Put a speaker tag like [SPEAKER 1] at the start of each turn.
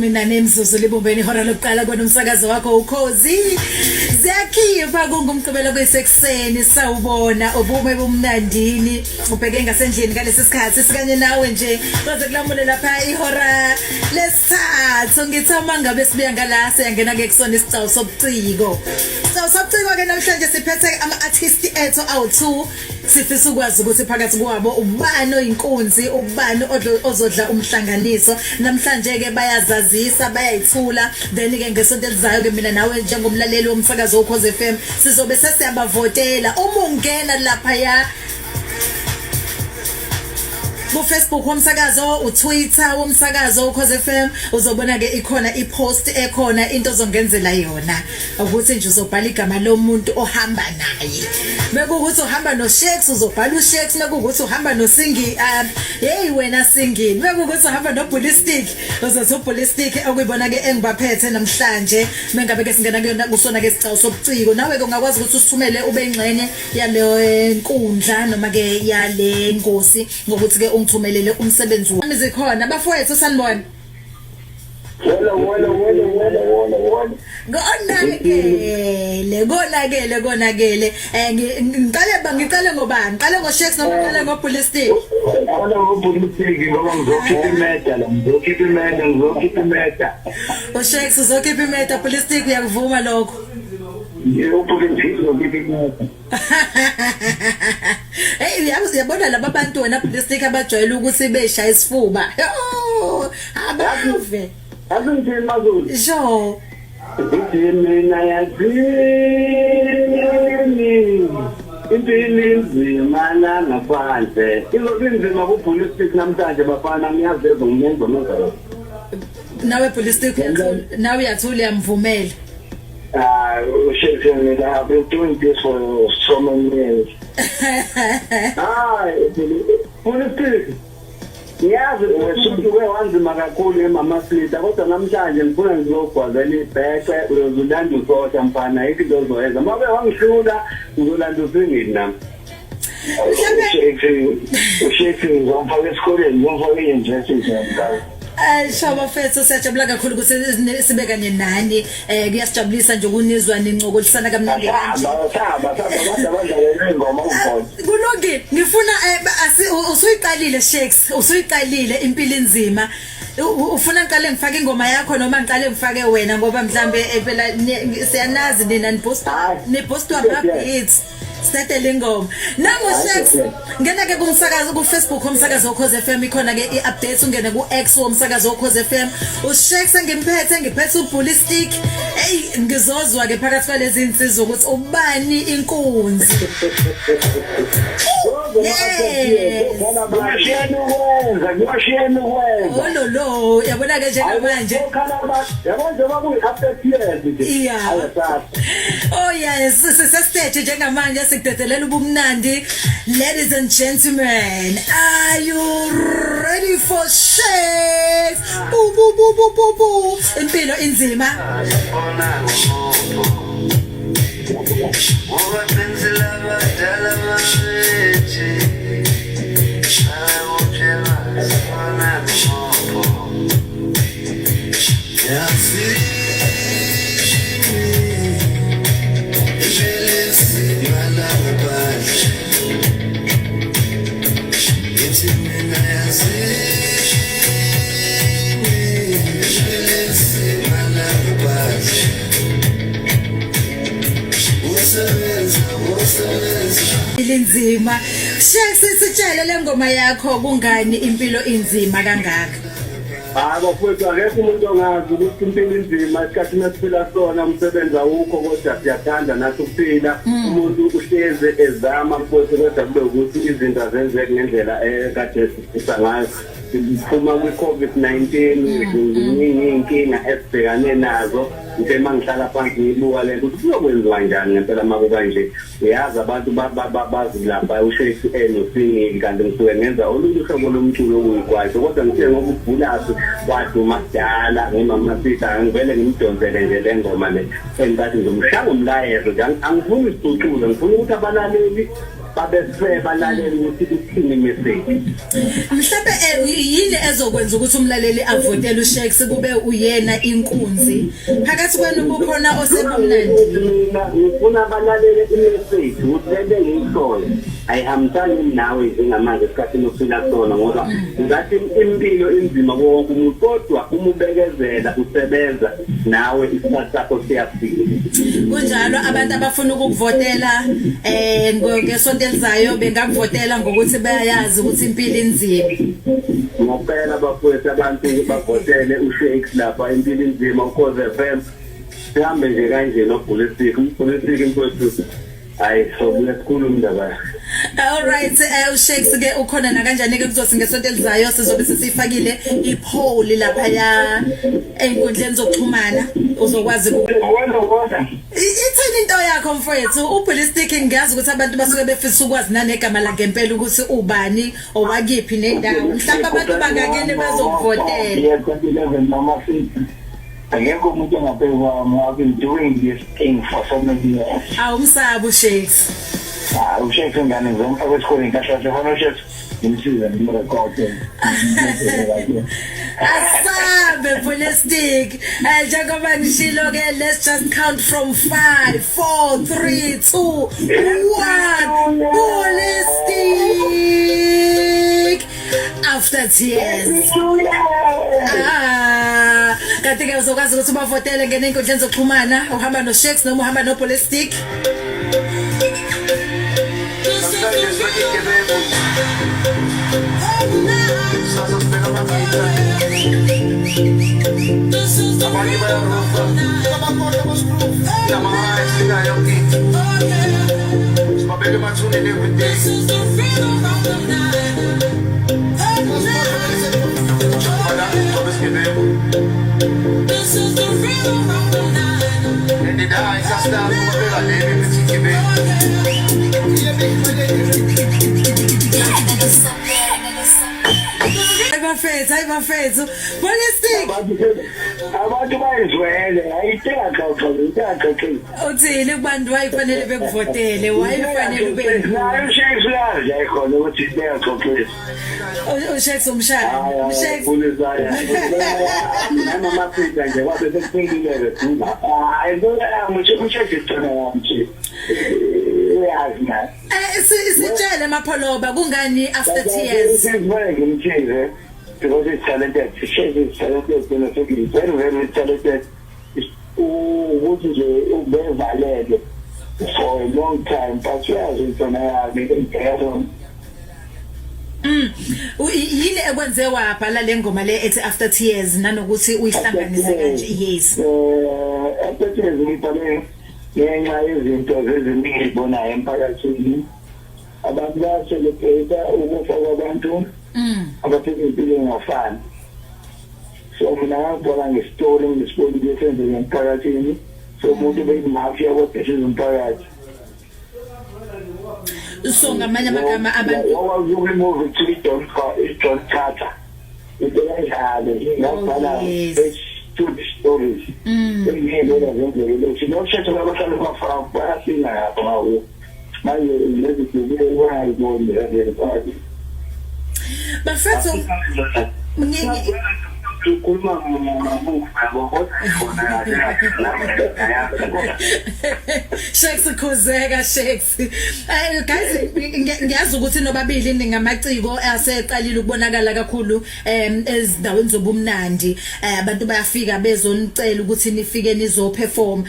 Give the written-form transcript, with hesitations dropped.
[SPEAKER 1] mina nemzuzu libumbeni ihora lokuqala kwanomsakazo wakho ukhozi ziyakhipha kungumqibelo kwesekuseni sawubona ubume bomnandini ubheke ngasendlini ngalesi sikhathi sikanye nawe nje kwaze kulamule lapha ihora lesithathu ngithoma ngabe sibuya ngala siyangena ke kusona isicao sobuciko ke namhlanje siphethe ama-artist ethu awu2 sifisa ukwazi ukuthi phakathi kwabo ubani oyinkunzi ubani ozodla umhlanganiso namhlanje ke bayazazisa bayayithula then ke ngesonto elizayo ke mina nawe njengomlaleli womsakazo ukhoze FM sizobe sesiyabavotela uma ungena lapha ya Facebook womsakazo uTwitter womsakazo ukhoze FM uzobona ke ikhona ipost ekhona into ozongenzela yona ukuthi nje uzobhala igama lomuntu ohamba naye bekuthi uhamba noShakes uzobhala uShakes bekuthi uhamba noSingi hey wena Singini bekuthi uhamba noBallistic uzothi uBallistic okuyibona ke engibaphethe namhlanje mengabe ke singena kuyona kusona ke sicao sobuciko nawe ke ungakwazi ukuthi usithumele ube ingxenye yale nkundla noma ke yale ngosi ngokuthi ke ngithumelele umsebenzi wami zikhona bafowethu sanibona
[SPEAKER 2] wena
[SPEAKER 1] konakele ngiqale ngobani ngiqale ngoShakes noma ngiqale ngoBallistic
[SPEAKER 2] ngoBallistic ngoba ngizokhipha imeda
[SPEAKER 1] uShakes uzokhipha imeda Ballistic uyakuvuma lokho hey uyabona laba bantu wena Ballistic abajwayele ukuthi beshaya isifuba abave
[SPEAKER 2] azinje mazulu
[SPEAKER 1] jo
[SPEAKER 2] mina yazini impilo inzima la ngaphandle izobinzima kuBallistic namhlanje bafana ngiyazeza ngumenzo nozalo
[SPEAKER 1] nawe Ballistic nawe uyathula uyamvumela
[SPEAKER 2] Shakes, I've been doing this for so many years. Ballistic. Ngiyazi wesuku wewanzima kakhulu emamasita kodwa namhlanje ngifuna ngizogwazela ibheke uyozulanda usosha mfana izinto ozoyenza mabe wangihlula ngizolanda usingini nami Shakes ngizomfaka esikoleni ngizomfaka i-university yami
[SPEAKER 1] Shaba mfethu siyajabula kakhulu ukuthi sibe kanye nani kuyasijabulisa nje ukunizwa nincokolisana kamnandi kanje
[SPEAKER 2] abadlalela ingoma ukhona
[SPEAKER 1] kulungile ngifuna usuyiqalile impilo inzima ufuna ngiqale ngifake ingoma yakho noma ngiqale ngifake wena ngoba mhlambe phela siyanazi nina nipost ama-beats Settle ingoma. Nangu Shakes ngena ke kumsakazo ku Facebook womsakazo ukhoze FM ikhona ke i-updates ungene ku X womsakazo ukhoze FM uShakes ngiphethe uBallistic hey ngizozwa ke phakathi kwalezi insizwa ukuthi ubani inkunzi
[SPEAKER 2] ngiyashiyena ukwenza
[SPEAKER 1] lo yabona ke njengamanje
[SPEAKER 2] yabona bakuyi-update
[SPEAKER 1] yeah oh yes sestage njengamanje sikudedelela ubumnandi. Ladies and gentlemen, are you ready for Shakes? Boo. Impilo inzima. Inzima Shakes sitshele lengoma yakho kungani impilo inzima kangaka
[SPEAKER 2] bafowethu akekho umuntu ongazi ukuthi impilo inzima isikhathini esiphila sona umsebenzi awukho kodwa siyathanda nathi ukuphila umuntu uhleze ezama mfowethu kodwa kube ukuthi izinto azenzeke ngendlela ekade sifisa ngayo siphuma kwi-COVID-19 ziningi inkinga esibhekane nazo nje mangihlala phansi ngibuka le ukuthi kuyokwenziwa njani ngempela makuba nje uyazi abantu bazilapha uShakes noSingini kanti ngisuke ngenza olunye uhlobo lomculo okuyikwazi kodwa ngithe ngoba uBulasi waduma kudala ngimama Sita ngivele ngimdonsele nje le ngoma le engathi ngomshaya umlayezo angifuni isicuculo ngifuna ukuthi abalaleli babe balalela ukuthi ithini message.
[SPEAKER 1] Mhlawumbe yini ezokwenza ukuthi umlaleli avotele uShakes kube uyena inkunzi phakathi kwenu kukhona osebumnandi
[SPEAKER 2] Mina ngifuna balalele imessage ukuthi ngiyisole ayihambisani nawe njengamanje esikhathini ophila kusona ngoba ngathi impilo inzima wonke umuntu kodwa uma ubekezela usebenza nawe isikhathi sakho siyafika.
[SPEAKER 1] kunjalo abantu abafuna ukuvotela ngesonto elizayo bengakuvotela ngokuthi bayazi ukuthi impilo inzima.
[SPEAKER 2] Ngopela bafowethu abantu bavotele uShakes lapha impilo inzima uKhoze FM. Sihambe nje kanje nopolitiki mfowethu hayi sobuya sikhuluma ndaba.
[SPEAKER 1] All right uShakes ke ukhona na kanjani ke kuzothi ngesonto elizayo sizobe sisifakile ipoll lapha ya enkundleni zokuxhumana uzokwazi ithini into yakho mfowethu upolitiki ngiyazi ukuthi abantu basuke befisa ukwazi nanegama la ngempela ukuthi ubani owakiphi nendawo mhlawumbe abantu bangakene bazokuvotela.
[SPEAKER 3] Akekho umuntu engabhekwa I've been doing this thing for so many years.
[SPEAKER 1] Awumsabu uShakes.
[SPEAKER 3] uShakes ngane ngizomfaka esikoleni nkahlahle khona uShakes ngimsiza ngimrekhode.
[SPEAKER 1] Asabe Politic. Njengoba ngishilo ke let's just count from 5 4 3 2 1 Politic. After tears. Kanti ke uzokwazi ukuthi ubavotele ngene inkundleni zokuxhumana uhamba noShakes noma uhamba noPolitic.
[SPEAKER 4] This is the real and the die cast down over the name of
[SPEAKER 1] Hayi bafethu Politic
[SPEAKER 3] Abantu bayizwele ayithatha uxoxe
[SPEAKER 1] uthini kubantu wayifanele bekuvotele wayifanele ube
[SPEAKER 3] uShakes lazi ayikhona ukuthi beyaxoxisa
[SPEAKER 1] uShakes umshaya uShakes
[SPEAKER 2] Kulizaya noma mafika nje wabe sekuphindile kuba hayi ngeke uShakes tsona yamthi uyazi na
[SPEAKER 1] sitshele mapholoba kungani after tears
[SPEAKER 3] ngimthize because it's talented Shakes is talented and it's very very talented ukuthi nje ubevalele for a long time but uyazi tsona yami
[SPEAKER 1] yini ekwenze wabhala le ngoma le ethi after tears nanokuthi uyihlanganise kanje yes
[SPEAKER 3] after tears ngibhale ngenxa yezinto eziningi zibonayo emphakathini abantu bayacelebrate ukufa kwabantu abaphila impilo engafani so mina ngibona ngestory ngesibonile esenzeke emphakathini so umuntu beyimafia kodwa sizomphakathi
[SPEAKER 1] so ngamanye amagama abantu
[SPEAKER 3] movie to John Carter into enjalo ngabhala two stories ngiyibona ngendlela sinoshetho labahlali bafaka bayasinga lapha ngawo manje lezi zinto wayibona ngendlela phakathi
[SPEAKER 1] bafethu
[SPEAKER 2] ukukhuluma ngokufa
[SPEAKER 1] Shakes khuzeka Shakes guys ngiyazi ukuthi nobabili ningamaciko aseqalile ukubonakala kakhulu ezindaweni zobumnandi abantu bayafika bezonicela ukuthi nifike nizo perform